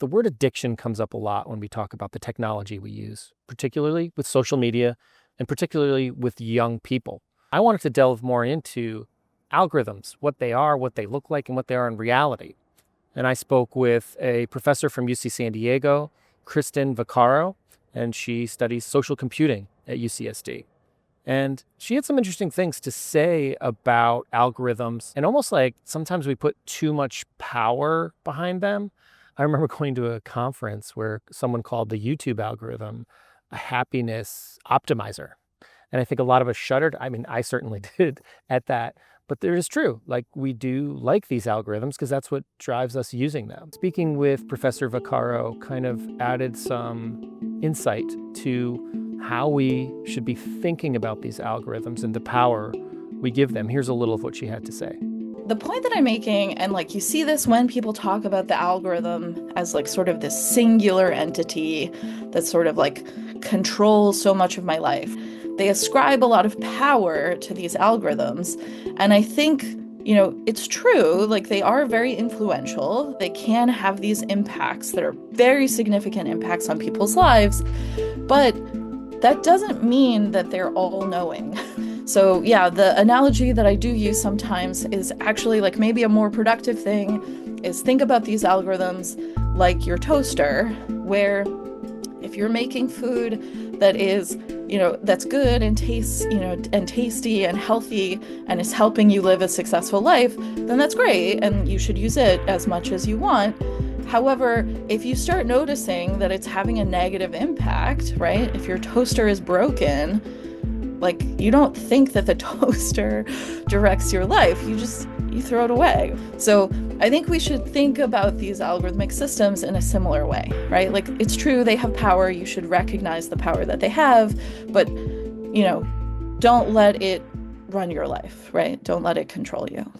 The word addiction comes up a lot when we talk about the technology we use, particularly with social media and particularly with young people. I wanted to delve more into algorithms, what they are, what they look like, and what they are in reality. And I spoke with a professor from UC San Diego, Kristen Vaccaro, and she studies social computing at UCSD. And she had some interesting things to say about algorithms, and almost like sometimes we put too much power behind them. I remember going to a conference where someone called the YouTube algorithm a happiness optimizer. And I think a lot of us shuddered. I mean, I certainly did at that. But there is true, like we do like these algorithms because that's what drives us using them. Speaking with Professor Vaccaro kind of added some insight to how we should be thinking about these algorithms and the power we give them. Here's a little of what she had to say. The point that I'm making, and like you see this when people talk about the algorithm as like sort of this singular entity that sort of like controls so much of my life. They ascribe a lot of power to these algorithms. And I think, it's true, like they are very influential. They can have these impacts that are very significant impacts on people's lives. But that doesn't mean that they're all knowing. So yeah, the analogy that I do use sometimes is actually like maybe a more productive thing is think about these algorithms like your toaster, where if you're making food that is, that's good and tastes, and tasty and healthy and is helping you live a successful life, then that's great and you should use it as much as you want. However, if you start noticing that it's having a negative impact, right? If your toaster is broken, like you don't think that the toaster directs your life, you throw it away. So I think we should think about these algorithmic systems in a similar way, right? Like it's true they have power, you should recognize the power that they have, but don't let it run your life, right? Don't let it control you.